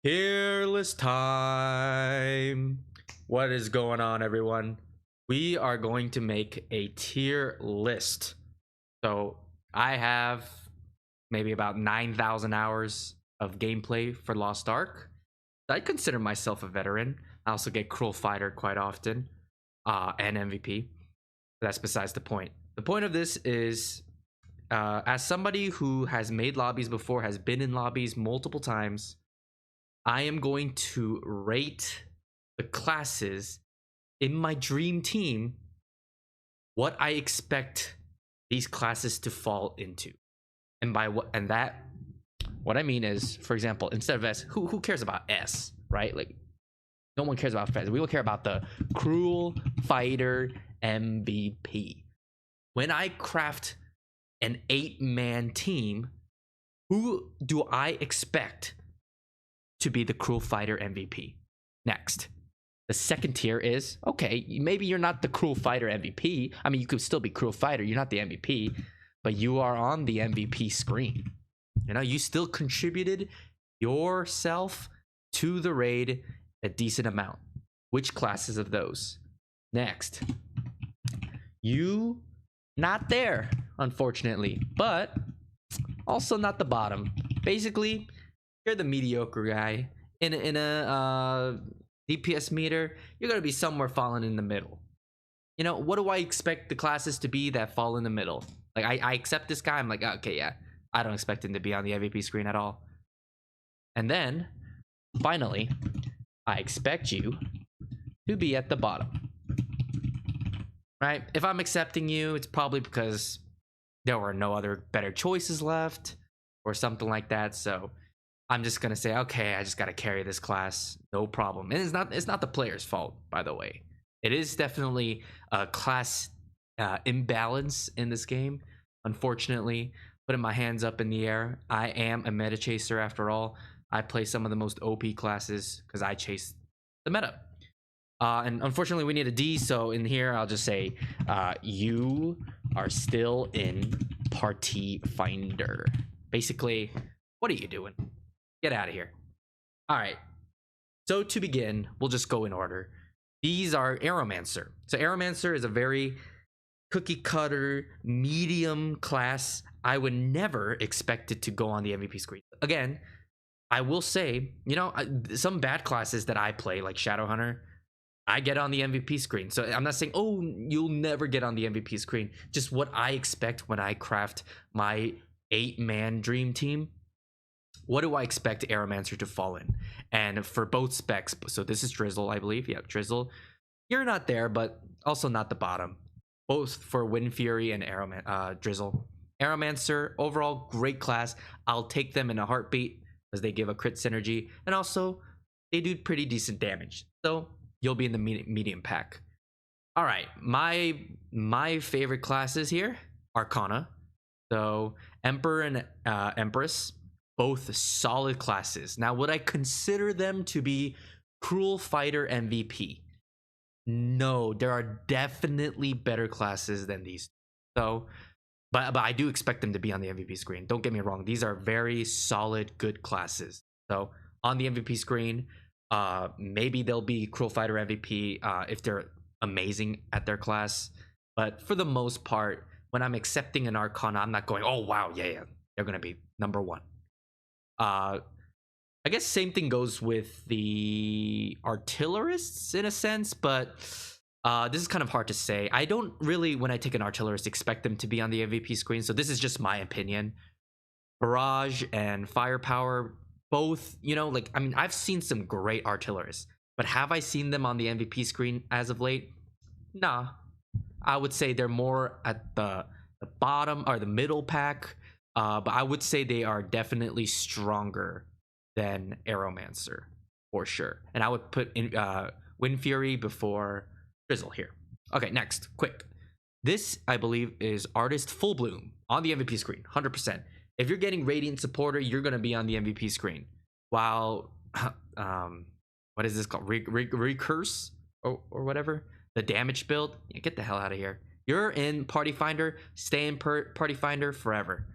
Tier list time. What is going on, everyone? We are going to make a tier list. So I have maybe about 9,000 hours of gameplay for Lost Ark. I consider myself a veteran. I also get Cruel Fighter quite often, and MVP. But that's besides the point. The point of this is, as somebody who has made lobbies before, has been in lobbies multiple times, I am going to rate the classes in my dream team, what I expect these classes to fall into. And by what I mean is, for example, instead of S, who cares about S, right? Like, no one cares about S. We will care about the Cruel Fighter MVP. When I craft an 8-man team, who do I expect to be the Cruel Fighter MVP? Next, the second tier is, okay, maybe you're not the Cruel Fighter MVP. I mean, you could still be Cruel Fighter. You're not the MVP, but you are on the MVP screen. You know, you still contributed yourself to the raid a decent amount. Which classes of those? Next, you not there, unfortunately, but also not the bottom. Basically, you're the mediocre guy in a DPS meter. You're gonna be somewhere falling in the middle. You know, what do I expect the classes to be that fall in the middle? Like, I accept this guy. I'm like, okay, yeah, I don't expect him to be on the MVP screen at all. And then finally, I expect you to be at the bottom, right? If I'm accepting you, it's probably because there were no other better choices left or something like that. So I'm just gonna say, okay, I just gotta carry this class, no problem. And it's not the player's fault, by the way. It is definitely a class imbalance in this game, unfortunately. Putting my hands up in the air, I am a meta chaser after all. I play some of the most OP classes because I chase the meta. And unfortunately, we need a D, so in here, I'll just say, you are still in Party Finder. Basically, what are you doing? Get out of here. All right. So to begin, we'll just go in order. These are Aeromancer. So Aeromancer is a very cookie cutter, medium class. I would never expect it to go on the MVP screen. Again, I will say, you know, some bad classes that I play, like Shadowhunter, I get on the MVP screen. So I'm not saying, oh, you'll never get on the MVP screen. Just what I expect when I craft my 8-man dream team. What do I expect Aeromancer to fall in? And for both specs, so this is Drizzle, I believe. Yeah, Drizzle. You're not there, but also not the bottom. Both for Wind Fury and Drizzle. Aeromancer, overall, great class. I'll take them in a heartbeat because they give a crit synergy. And also, they do pretty decent damage. So you'll be in the medium pack. All right, my favorite classes here, Arcana. So Emperor and Empress, both solid classes. Now, would I consider them to be Cruel Fighter MVP? No, there are definitely better classes than these. So, but I do expect them to be on the MVP screen. Don't get me wrong; these are very solid, good classes. So on the MVP screen, maybe they'll be Cruel Fighter MVP if they're amazing at their class. But for the most part, when I'm accepting an Arcana, I'm not going, oh wow, yeah, they're gonna be number one. I guess same thing goes with the Artillerists in a sense, but this is kind of hard to say. I don't really, when I take an Artillerist, expect them to be on the MVP screen, so this is just my opinion. Barrage and Firepower, both, you know, like, I mean, I've seen some great Artillerists, but have I seen them on the MVP screen as of late? Nah. I would say they're more at the bottom or the middle pack, but I would say they are definitely stronger than Aeromancer for sure. And I would put in Wind Fury before Drizzle here. Okay, next, quick. This, I believe, is Artist Full Bloom on the MVP screen, 100%. If you're getting Radiant Supporter, you're going to be on the MVP screen. While, what is this called? Recurse or whatever? The damage build? Yeah, get the hell out of here. You're in Party Finder. Stay in Party Finder forever.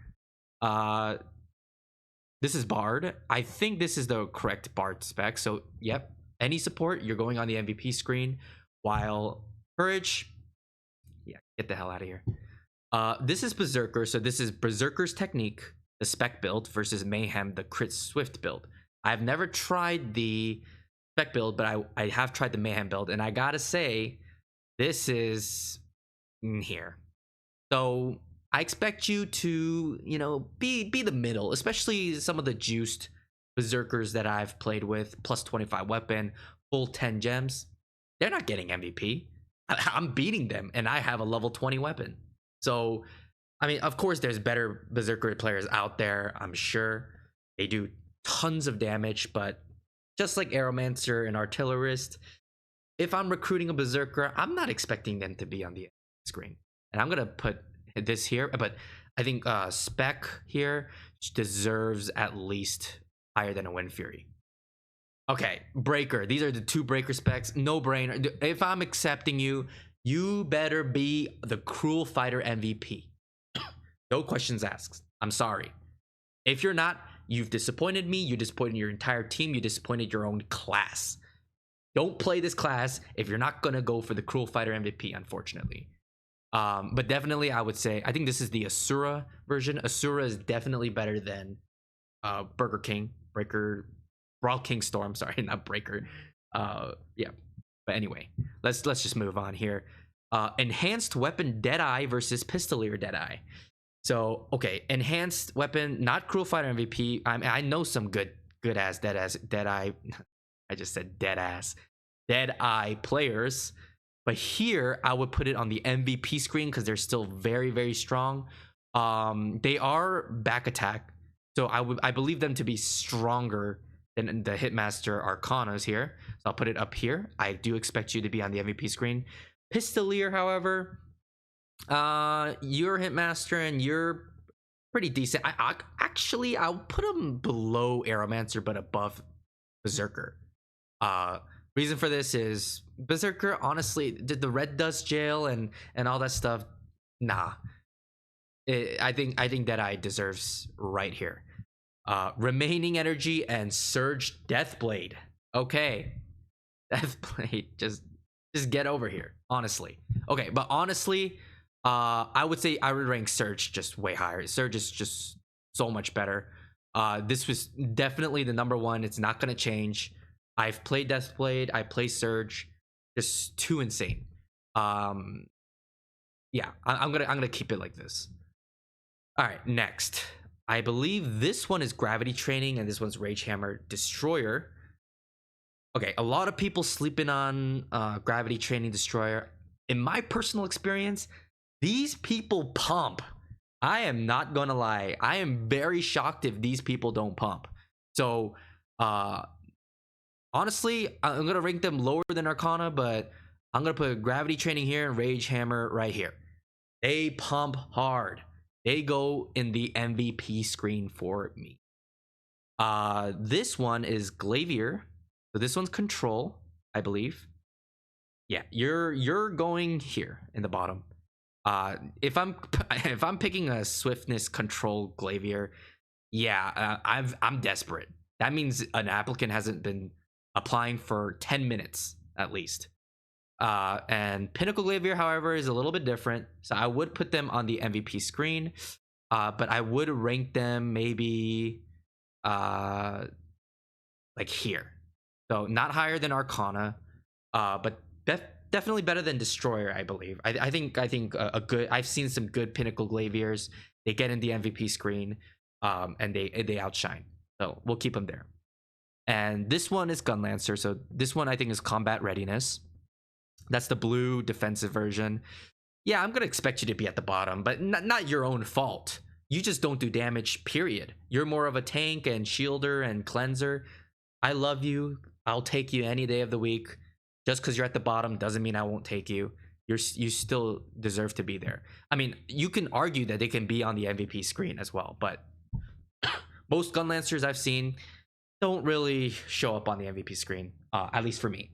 this is Bard. I think this is the correct Bard spec. So, yep, any support, you're going on the MVP screen, while Courage, yeah, get the hell out of here. This is Berserker. So this is Berserker's technique, the spec build, versus Mayhem, the crit swift build. I've never tried the spec build, but I have tried the Mayhem build, and I gotta say, this is here. So I expect you to, you know, be the middle, especially some of the juiced Berserkers that I've played with, plus 25 weapon, full 10 gems. They're not getting MVP. I'm beating them, and I have a level 20 weapon. So, I mean, of course, there's better Berserker players out there. I'm sure they do tons of damage, but just like Aeromancer and Artillerist, if I'm recruiting a Berserker, I'm not expecting them to be on the screen. And I'm gonna put this here, but I think spec here deserves at least higher than a Wind Fury. Okay, Breaker. These are the two Breaker specs. No brainer. If I'm accepting you, you better be the Cruel Fighter MVP. No questions asked. I'm sorry. If you're not, you've disappointed me. You disappointed your entire team. You disappointed your own class. Don't play this class if you're not gonna go for the Cruel Fighter MVP, unfortunately. But definitely, I would say, I think this is the Asura version. Asura is definitely better than Burger King, Breaker, Brawl King Storm. Sorry, not Breaker. Yeah. But anyway, let's just move on here. Enhanced weapon Deadeye versus Pistolier Deadeye. So, okay, enhanced weapon, not Cruel Fighter MVP. I know some good ass Deadeye. I just said Deadeye players. But here, I would put it on the MVP screen because they're still very, very strong. They are back attack, so I believe them to be stronger than the Hitmaster Arcanas here. So I'll put it up here. I do expect you to be on the MVP screen. Pistolier, however, you're Hitmaster and you're pretty decent. I'll put them below Aeromancer but above Berserker. Reason for this is Berserker, honestly, did the Red Dust jail and all that stuff? Nah. I think Deadeye deserves right here. Remaining energy and Surge Deathblade. Okay. Deathblade, just get over here, honestly. Okay, but honestly, I would say I would rank Surge just way higher. Surge is just so much better. This was definitely the number one. It's not going to change. I've played Deathblade. I play Surge. Just too insane. Yeah, I'm gonna keep it like this. All right, next. I believe this one is Gravity Training and this one's Rage Hammer Destroyer. Okay, a lot of people sleeping on Gravity Training Destroyer. In my personal experience, these people pump. I am not gonna lie. I am very shocked if these people don't pump. So, honestly, I'm gonna rank them lower than Arcana, but I'm gonna put Gravity Training here and Rage Hammer right here. They pump hard. They go in the MVP screen for me. This one is Glaivier. So this one's Control, I believe. Yeah, you're going here in the bottom. If I'm picking a Swiftness Control Glaivier, yeah, I'm desperate. That means an applicant hasn't been applying for 10 minutes at least. And Pinnacle Glaivier, however, is a little bit different. So I would put them on the MVP screen, but I would rank them maybe like here. So not higher than Arcana, but definitely better than Destroyer, I believe. I think a good. I've seen some good Pinnacle Glaiviers. They get in the MVP screen, and they outshine. So we'll keep them there. And this one is Gunlancer. So this one I think is Combat Readiness. That's the blue defensive version. Yeah, I'm gonna expect you to be at the bottom, but not your own fault. You just don't do damage, period. You're more of a tank and shielder and cleanser. I love you. I'll take you any day of the week. Just because you're at the bottom doesn't mean I won't take you. You still deserve to be there. I mean, you can argue that they can be on the MVP screen as well, but most Gunlancers I've seen don't really show up on the MVP screen, at least for me.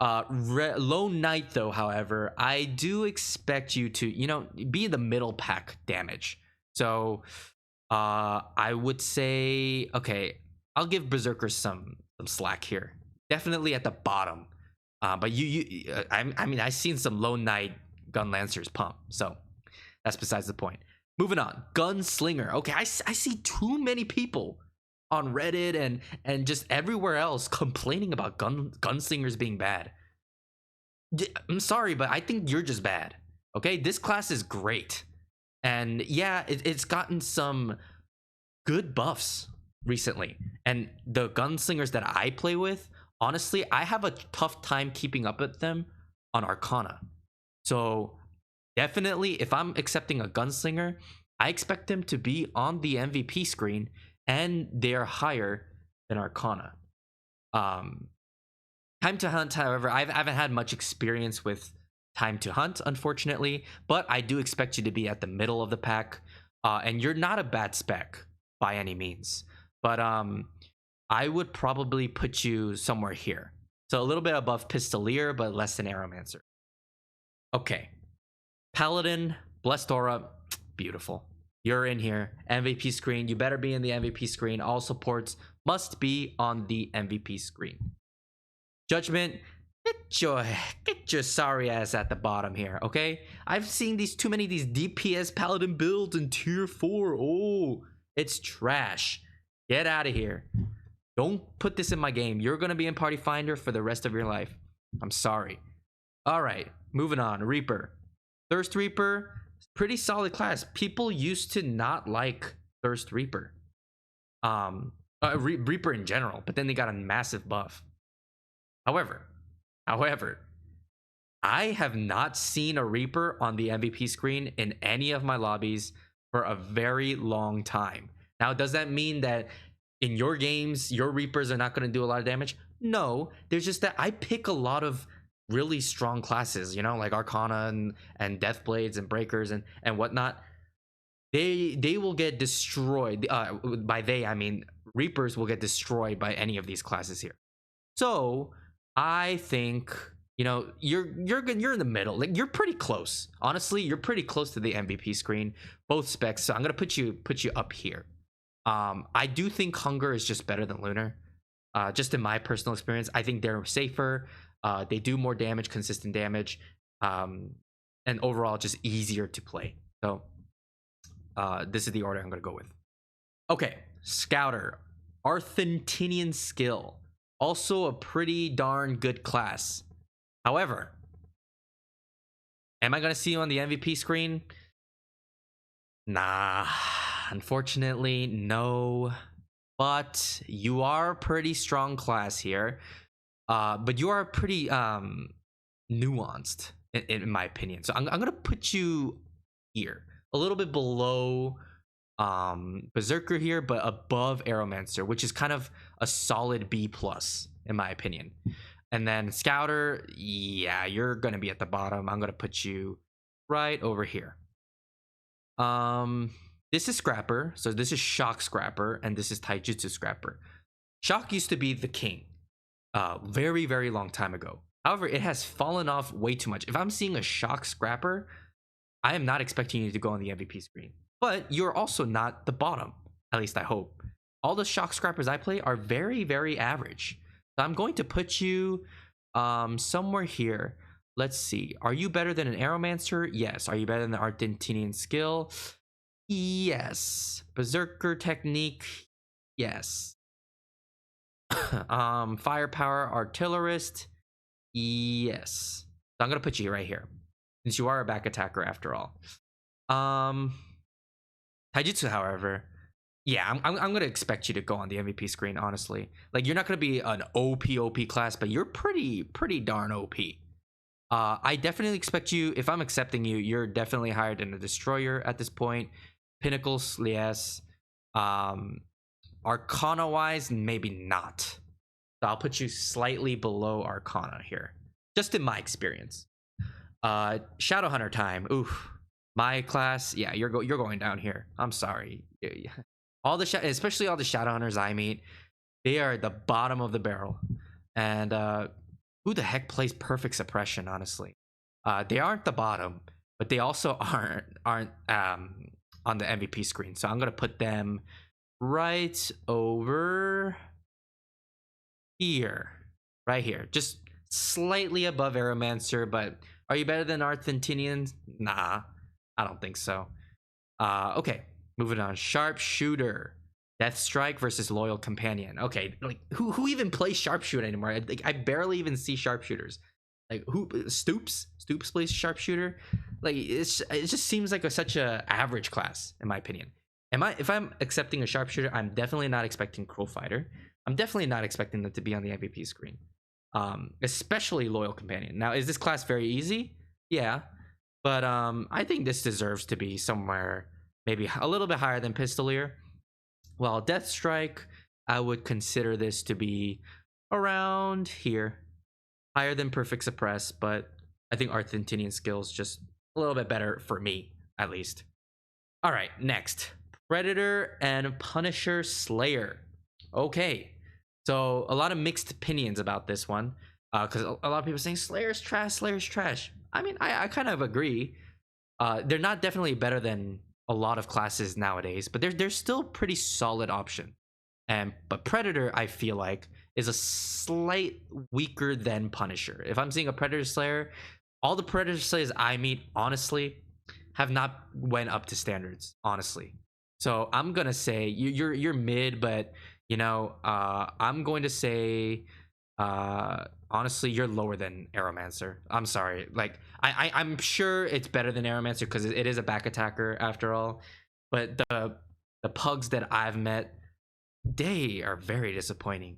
Lone Knight, though, however, I do expect you to, be the middle pack damage. So I would say, okay, I'll give Berserker some slack here. Definitely at the bottom. But I mean, I've seen some Lone Knight Gunlancers pump, so that's besides the point. Moving on, Gunslinger. Okay, I see too many people on Reddit and just everywhere else complaining about Gunslingers being bad. I'm sorry, but I think you're just bad. Okay, this class is great. And yeah, it's gotten some good buffs recently. And the Gunslingers that I play with, honestly, I have a tough time keeping up with them on Arcana. So definitely, if I'm accepting a Gunslinger, I expect them to be on the MVP screen and they're higher than Arcana. Time to Hunt, however, I haven't had much experience with Time to Hunt, unfortunately, but I do expect you to be at the middle of the pack, and you're not a bad spec by any means, but I would probably put you somewhere here. So a little bit above Pistolier, but less than Aeromancer. Okay. Paladin, Blessed Aura, beautiful. You're in here. MVP screen. You better be in the MVP screen. All supports must be on the MVP screen. Judgment, get your sorry ass at the bottom here, okay? I've seen too many of these DPS Paladin builds in tier 4. Oh, it's trash. Get out of here. Don't put this in my game. You're gonna be in Party Finder for the rest of your life. I'm sorry. All right, moving on. Reaper. Thirst Reaper, pretty solid class. People used to not like Thirst Reaper. Reaper in general, but then they got a massive buff. However, I have not seen a Reaper on the MVP screen in any of my lobbies for a very long time. Now, does that mean that in your games, your Reapers are not going to do a lot of damage? No, there's just that I pick a lot of really strong classes, you know, like Arcana and Deathblades and Breakers and whatnot. They will get destroyed. By they, I mean Reapers will get destroyed by any of these classes here. So I think, you know, you're in the middle. Like, you're pretty close. Honestly, you're pretty close to the MVP screen, both specs. So I'm gonna put you up here. I do think Hunger is just better than Lunar. Just in my personal experience, I think they're safer. They do more damage, consistent damage, and overall just easier to play. So this is the order I'm gonna go with. Okay, Scouter, Arthentinian skill, also a pretty darn good class. However, am I gonna see you on the MVP screen? Nah, unfortunately, no. But you are a pretty strong class here. But you are pretty nuanced in my opinion. So I'm gonna put you here, a little bit below Berserker here, but above Aeromancer, which is kind of a solid B+ in my opinion. And then Scouter, yeah, you're gonna be at the bottom. I'm gonna put you right over here. This is Scrapper, so this is Shock Scrapper, and this is Taijutsu Scrapper. Shock used to be the king very, very long time ago. However, it has fallen off way too much. If I'm seeing a Shock Scrapper, I am not expecting you to go on the MVP screen. But you're also not the bottom, at least I hope. All the Shock Scrappers I play are very, very average. So I'm going to put you somewhere here. Let's see. Are you better than an Aeromancer? Yes. Are you better than the Argentinian skill? Yes. Berserker technique? Yes. Firepower, Artillerist? Yes. So I'm gonna put you right here, since you are a back attacker after all. Taijutsu, however, yeah, I'm gonna expect you to go on the MVP screen, honestly. Like, you're not gonna be an OP class, but you're pretty darn OP. I definitely expect you, if I'm accepting you, you're definitely higher than a Destroyer at this point. Pinnacles, yes. Arcana wise, maybe not. So I'll put you slightly below Arcana here, just in my experience. Shadowhunter time. Oof. My class, yeah, you're going down here. I'm sorry. All the especially all the Shadowhunters I meet, they are at the bottom of the barrel. And who the heck plays Perfect Suppression? Honestly, they aren't the bottom, but they also aren't on the MVP screen. So I'm gonna put them right over here, right here, just slightly above Aeromancer. But are you better than Arthentinians? Nah, I don't think so. Okay, moving on. Sharpshooter, Death Strike versus Loyal Companion. Okay, like who even plays Sharpshooter anymore? I barely even see Sharpshooters. Like who Stoops plays Sharpshooter. Like it just seems like such a average class in my opinion. If I'm accepting a Sharpshooter, I'm definitely not expecting Cruel Fighter. I'm definitely not expecting them to be on the MVP screen. Especially Loyal Companion. Now, is this class very easy? Yeah, but I think this deserves to be somewhere maybe a little bit higher than Pistolier. Well, Death Strike, I would consider this to be around here, higher than Perfect Suppress, but I think Arthentinian skills just a little bit better for me, at least. All right, next, Predator and Punisher Slayer. Okay, so a lot of mixed opinions about this one, because a lot of people saying Slayer's trash. I mean, I kind of agree. They're not definitely better than a lot of classes nowadays, but they're still pretty solid option. But Predator, I feel like, is a slight weaker than Punisher. If I'm seeing a Predator Slayer, all the Predator Slayers I meet, honestly, have not went up to standards, honestly. So I'm gonna say you're mid, but you know, I'm going to say honestly, you're lower than Aeromancer. I'm sorry. Like I'm sure it's better than Aeromancer because it is a back attacker after all. But the pugs that I've met, they are very disappointing.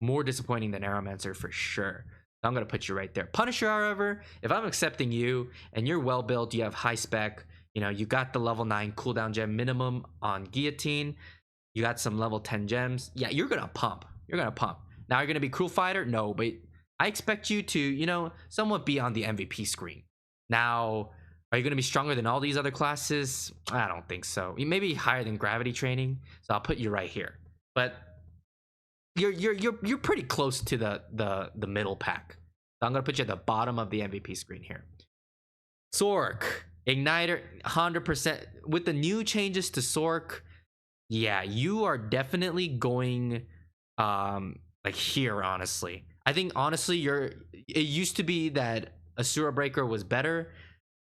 More disappointing than Aeromancer for sure. So I'm gonna put you right there. Punisher, however, if I'm accepting you and you're well built, you have high spec, you know, you got the level 9 cooldown gem minimum on Guillotine, you got some level 10 gems. Yeah, you're gonna pump. Now you're gonna be Cruel Fighter? No, but I expect you to, you know, somewhat be on the MVP screen. Now, are you gonna be stronger than all these other classes? I don't think so. You may be higher than Gravity Training, so I'll put you right here. But you're pretty close to the middle pack. So I'm gonna put you at the bottom of the MVP screen here. Sork, Igniter, 100%. With the new changes to Sork, yeah, you are definitely going like here, honestly. I think honestly it used to be that Asura Breaker was better,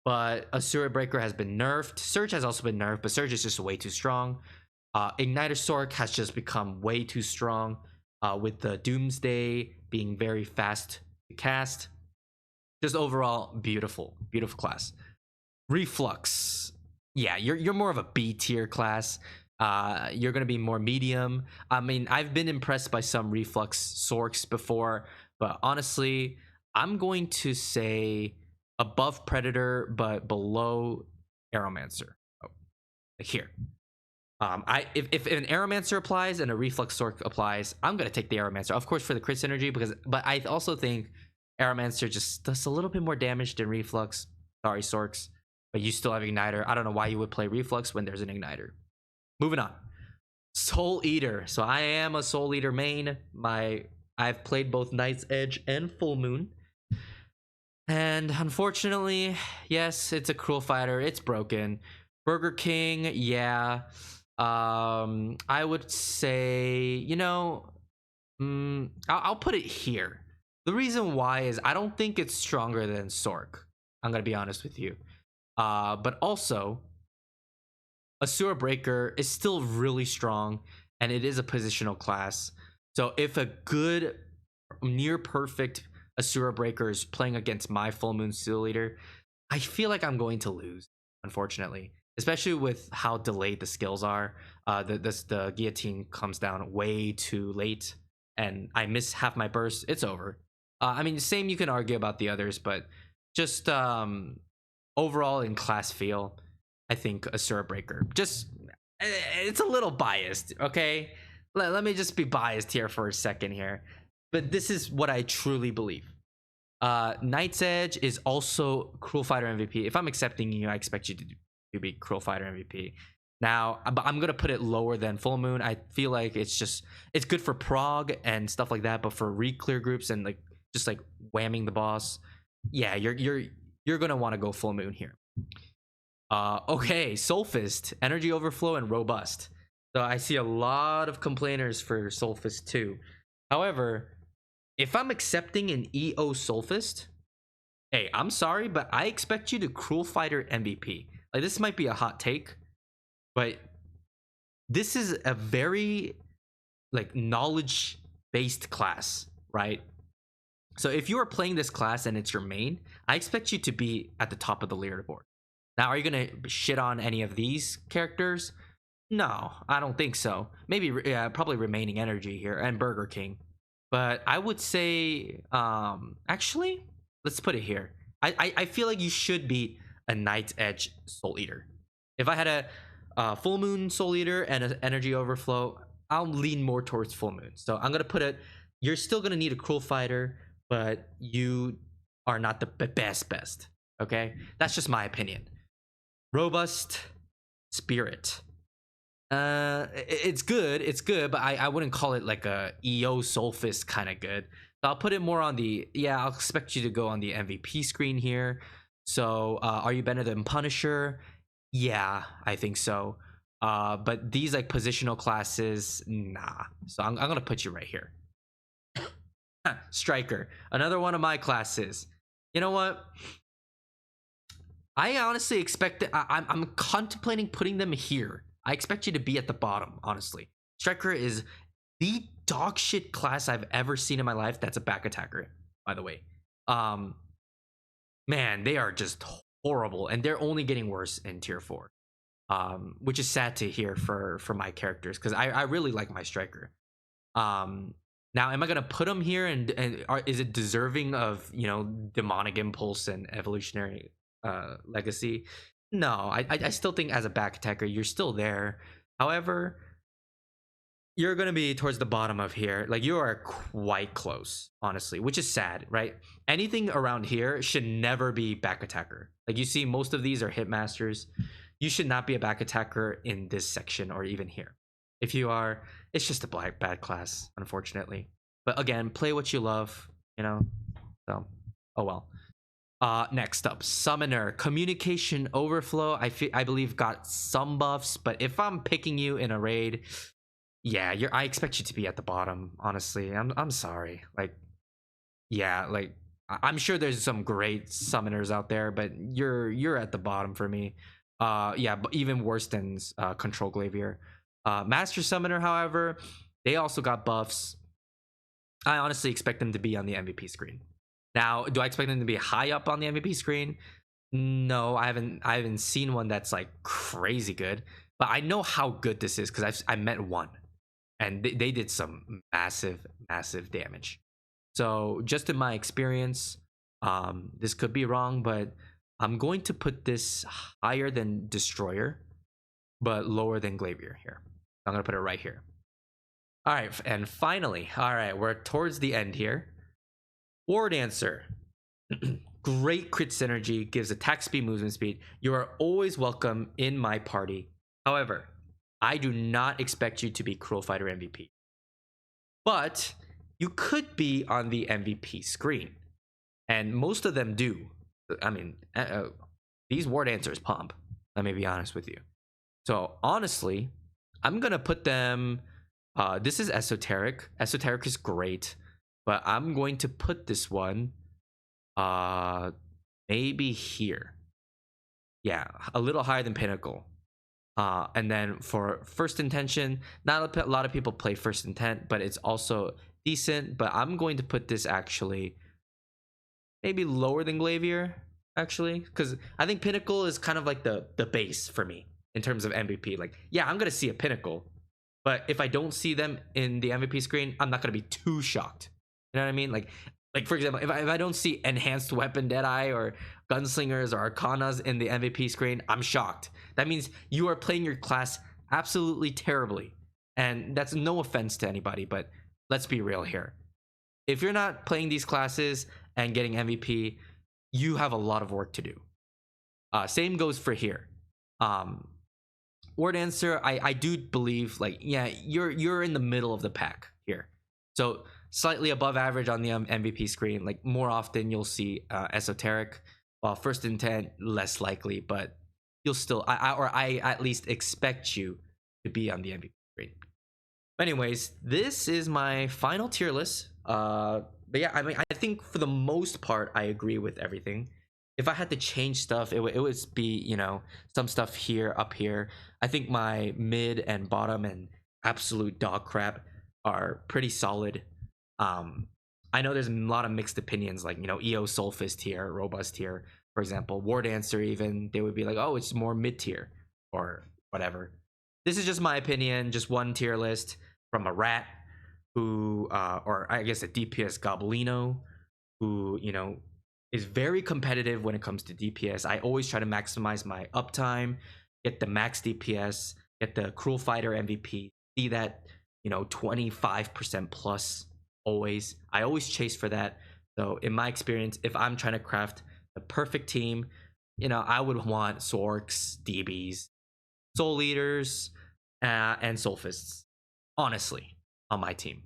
but Asura Breaker has been nerfed. Surge has also been nerfed, but Surge is just way too strong. Igniter Sork has just become way too strong, with the Doomsday being very fast to cast. Just overall beautiful class. Reflux, yeah, you're more of a B tier class. You're gonna be more medium. I mean, I've been impressed by some Reflux Sorks before, but honestly, I'm going to say above Predator but below Aeromancer. Oh, here. If an Aeromancer applies and a Reflux Sork applies, I'm gonna take the Aeromancer, of course, for the crit synergy, but I also think Aeromancer just does a little bit more damage than Reflux. Sorry, Sorks, but you still have Igniter. I don't know why you would play Reflux when there's an Igniter. Moving on. Souleater. So I am a Souleater main. I've played both Night's Edge and Full Moon. And unfortunately, yes, it's a Cruel Fighter. It's broken. Burger King, yeah. I would say, you know, I'll put it here. The reason why is I don't think it's stronger than Sork. I'm gonna be honest with you. But also, Asura Breaker is still really strong, and it is a positional class. So if a good, near perfect Asura Breaker is playing against my Full Moon Souleater, I feel like I'm going to lose, unfortunately. Especially with how delayed the skills are. The Guillotine comes down way too late, and I miss half my burst. It's over. I mean, same you can argue about the others, but just overall in class feel, I think Asura Breaker. Just, it's a little biased, okay? Let me just be biased here for a second here. But this is what I truly believe. Night's Edge is also Cruel Fighter MVP. If I'm accepting you, I expect you to be Cruel Fighter MVP. Now, I'm gonna put it lower than Full Moon. I feel like it's good for prog and stuff like that, but for re-clear groups and like just like whamming the boss, yeah, you're gonna want to go Full Moon here. Okay, Soulfist, energy overflow, and robust. So I see a lot of complainers for Soulfist too. However, if I'm accepting an EO Soulfist, hey, I'm sorry, but I expect you to Cruel Fighter MVP. Like, this might be a hot take, but this is a very like knowledge based class, right? So if you are playing this class and it's your main, I expect you to be at the top of the leaderboard. Now, are you gonna shit on any of these characters? No, I don't think so. Maybe, yeah, probably remaining energy here and Burger King, but I would say, actually, let's put it here. I feel like you should be a Night's Edge Souleater. If I had a Full Moon Souleater and an Energy Overflow, I'll lean more towards Full Moon. So I'm gonna put it. You're still gonna need a Cruel Fighter, but you are not the best. Okay, that's just my opinion. Robust Spirit. It's good, but I wouldn't call it like a EO Soulfist kind of good. So I'll put it more on the, yeah, I'll expect you to go on the MVP screen here. So are you better than Punisher? Yeah, I think so. But these like positional classes, nah. So I'm gonna put you right here. Striker, another one of my classes. You know what? I honestly expect that I'm contemplating putting them here. I expect you to be at the bottom, honestly. Striker is the dog shit class I've ever seen in my life. That's a back attacker, by the way. Man, they are just horrible, and they're only getting worse in tier 4. Which is sad to hear for my characters, because I really like my Striker. Now, am I gonna put him here, and is it deserving of, you know, demonic impulse and evolutionary legacy? No, I still think as a back attacker you're still there. However, you're gonna be towards the bottom of here. Like, you are quite close, honestly, which is sad, right? Anything around here should never be back attacker. Like, you see, most of these are hitmasters. You should not be a back attacker in this section or even here. If you are, it's just a bad class, unfortunately. But again, play what you love, you know. So, oh well. Next up, Summoner. Communication Overflow. I believe got some buffs, but if I'm picking you in a raid, yeah, I expect you to be at the bottom. Honestly, I'm sorry. Like, yeah, like I'm sure there's some great summoners out there, but you're at the bottom for me. Yeah, but even worse than Control Glaivier. Master Summoner, however, they also got buffs. I honestly expect them to be on the MVP screen. Now, do I expect them to be high up on the MVP screen? No, I haven't seen one that's like crazy good, but I know how good this is because I met one, and they did some massive damage. So just in my experience, this could be wrong, but I'm going to put this higher than Destroyer, but lower than Glaivier here. I'm gonna put it right here. All right, and finally, all right, we're towards the end here. Wardancer. Great crit synergy, gives attack speed, movement speed. You are always welcome in my party. However, I do not expect you to be Cruel Fighter MVP. But you could be on the MVP screen. And most of them do. I mean, these Wardancers pump. Let me be honest with you. So honestly, I'm going to put them... this is Esoteric. Esoteric is great. But I'm going to put this one maybe here. Yeah, a little higher than Pinnacle. And then for First Intention, not a lot of people play First Intent, but it's also decent. But I'm going to put this actually maybe lower than Glaivier, actually, because I think Pinnacle is kind of like the base for me in terms of MVP. Like, yeah, I'm going to see a Pinnacle, but if I don't see them in the MVP screen, I'm not going to be too shocked. You know what I mean? Like for example, if I don't see Enhanced Weapon Deadeye or Gunslingers or Arcanas in the MVP screen, I'm shocked. That means you are playing your class absolutely terribly. And that's no offense to anybody, but let's be real here. If you're not playing these classes and getting MVP, you have a lot of work to do. Same goes for here. Wardancer, I do believe, like, yeah, you're in the middle of the pack here. So slightly above average on the MVP screen. Like, more often you'll see Esoteric, while First Intent less likely, but you'll still, I at least expect you to be on the MVP screen. Anyways, this is my final tier list. But yeah, I mean, I think for the most part, I agree with everything. If I had to change stuff, it would be, you know, some stuff here, up here. I think my mid and bottom and absolute dog crap are pretty solid. I know there's a lot of mixed opinions, like, you know, EO Soulfist tier, Robust tier, for example. Wardancer even, they would be like, oh, it's more mid tier or whatever. This is just my opinion, just one tier list from a rat who, or I guess a DPS Goblino who, you know, is very competitive when it comes to DPS. I always try to maximize my uptime, get the max DPS, get the Cruel Fighter MVP, see that, you know, 25% plus always. I always chase for that. So in my experience, if I'm trying to craft the perfect team, you know, I would want Sorks, DBs, Souleaters, and Soulfists, honestly, on my team.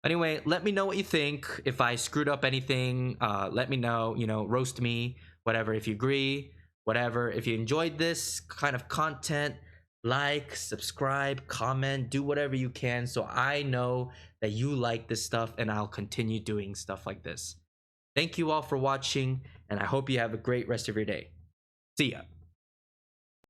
Anyway, let me know what you think. If I screwed up anything, let me know, you know, roast me, whatever. If you agree, whatever. If you enjoyed this kind of content, like, subscribe, comment, do whatever you can so I know that you like this stuff and I'll continue doing stuff like this. Thank you all for watching, and I hope you have a great rest of your day. See ya.